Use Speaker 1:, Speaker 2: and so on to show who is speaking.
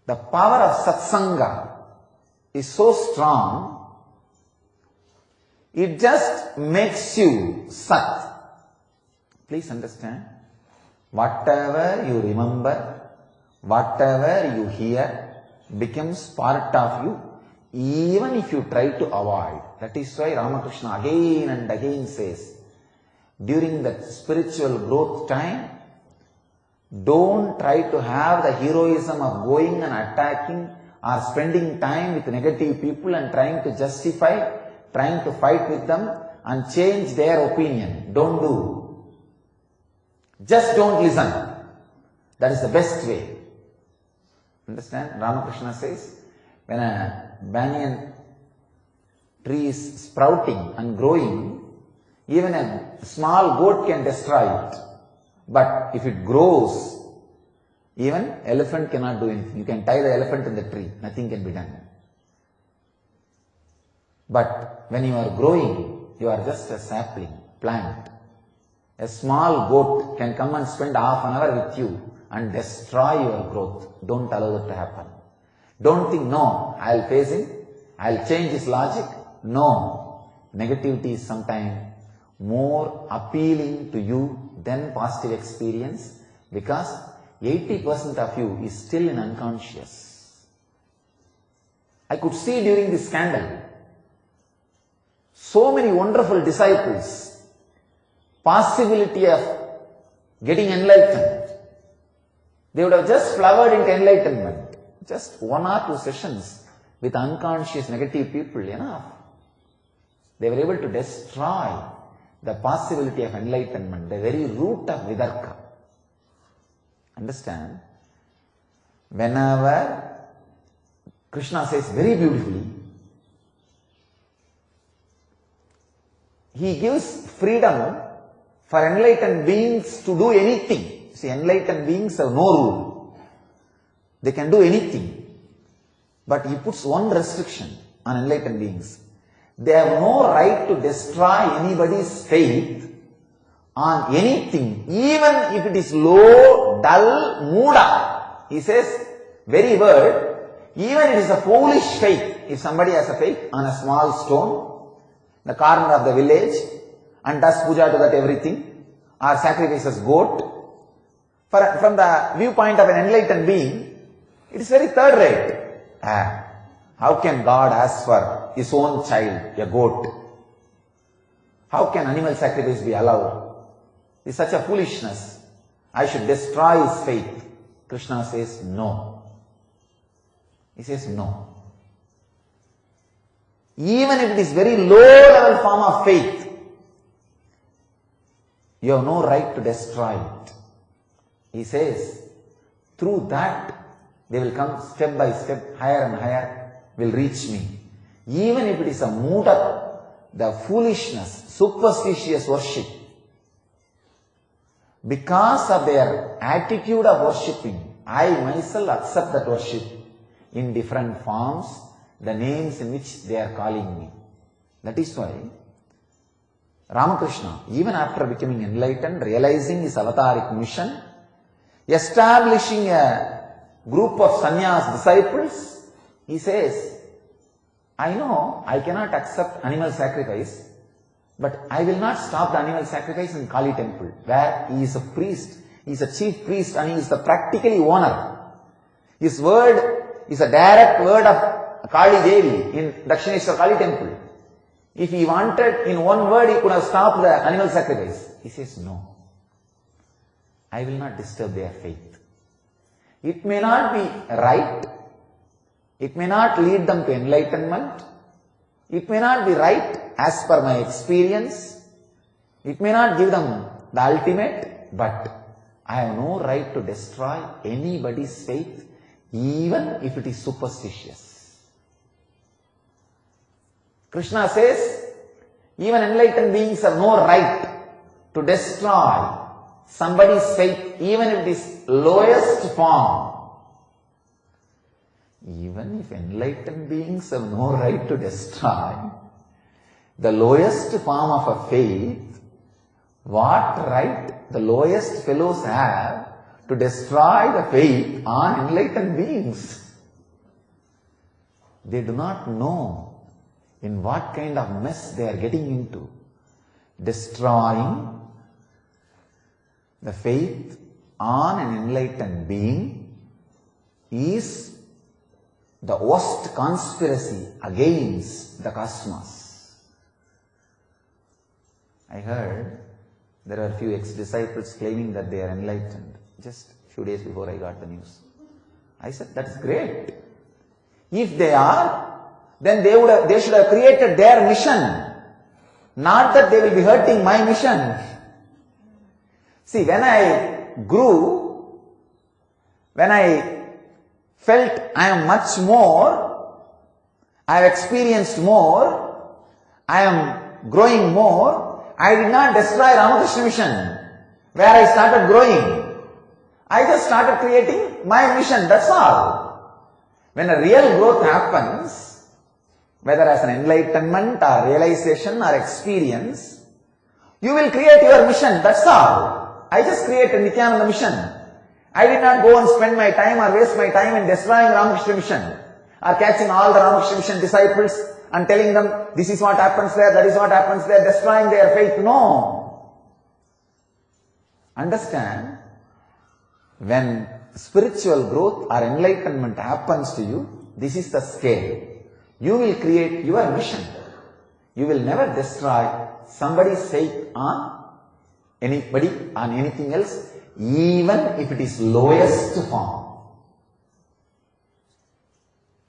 Speaker 1: The power of satsanga is so strong, it just makes you sat. Please understand, whatever you remember, whatever you hear becomes part of you, even if you try to avoid. That is why Ramakrishna again and again says, during that spiritual growth time, don't try to have the heroism of going and attacking or spending time with negative people and trying to justify, trying to fight with them and change their opinion. Don't do. Just don't listen. That is the best way. Understand? Ramakrishna says, when a banyan tree is sprouting and growing, even a small goat can destroy it. But if it grows, even elephant cannot do anything. You can tie the elephant in the tree, nothing can be done. But when you are growing, you are just a sapling, plant. A small goat can come and spend half an hour with you and destroy your growth. Don't allow that to happen. Don't think, no, I'll face him, I'll change his logic. No. Negativity is sometimes more appealing to you than positive experience, because 80% of you is still in unconscious. I could see during this scandal, so many wonderful disciples, possibility of getting enlightened. They would have just flowered into enlightenment. Just 1 or 2 sessions with unconscious negative people, enough. They were able to destroy the possibility of enlightenment, the very root of Vidarka. Understand? Whenever Krishna says very beautifully, he gives freedom for enlightened beings to do anything. See, enlightened beings have no rule. They can do anything. But he puts one restriction on enlightened beings. They have no right to destroy anybody's faith on anything, even if it is low, dull, muda. He says, very word, even it is a foolish faith. If somebody has a faith on a small stone, the corner of the village, and does puja to that everything, or sacrifices goat, from the viewpoint of an enlightened being, it is very third rate. How can God ask for his own child, a goat? How can animal sacrifice be allowed? It is such a foolishness. I should destroy his faith. Krishna says no. He says no. Even if it is very low level form of faith, you have no right to destroy it. He says, through that they will come step by step, higher and higher, will reach me. Even if it is a muda, the foolishness, superstitious worship, because of their attitude of worshipping, I myself accept that worship in different forms, the names in which they are calling me. That is why Ramakrishna, even after becoming enlightened, realizing his avataric mission, establishing a group of sannyas disciples, he says, I know I cannot accept animal sacrifice, but I will not stop the animal sacrifice in Kali temple, where he is a priest, he is a chief priest and he is the practically owner. His word is a direct word of Kali Devi in Dakshineshwar Kali temple. If he wanted in one word, he could have stopped the animal sacrifice. He says, no, I will not disturb their faith. It may not be right. It may not lead them to enlightenment. It may not be right as per my experience. It may not give them the ultimate, but I have no right to destroy anybody's faith, even if it is superstitious. Krishna says, even enlightened beings have no right to destroy somebody's faith, even if it is lowest form. Even if enlightened beings have no right to destroy the lowest form of a faith, what right the lowest fellows have to destroy the faith on enlightened beings? they do not know in what kind of mess they are getting into. Destroying the faith on an enlightened being is the worst conspiracy against the cosmos. I heard there are a few ex-disciples claiming that they are enlightened just a few days before I got the news. I said, that's great. If they are, then they should have created their mission. Not that they will be hurting my mission. See, when I grew, when I felt I am much more, I have experienced more, I am growing more, I did not destroy Ramakrishna mission, where I started growing. I just started creating my mission, that's all. When a real growth happens, whether as an enlightenment or realization or experience, you will create your mission, that's all. I just created Nithyananda mission. I did not go and spend my time or waste my time in destroying Ramakrishna mission or catching all the Ramakrishna mission disciples and telling them this is what happens there, that is what happens there, destroying their faith. No. Understand, when spiritual growth or enlightenment happens to you, this is the scale. You will create your mission. You will never destroy somebody's faith on anybody, on anything else, even if it is lowest form.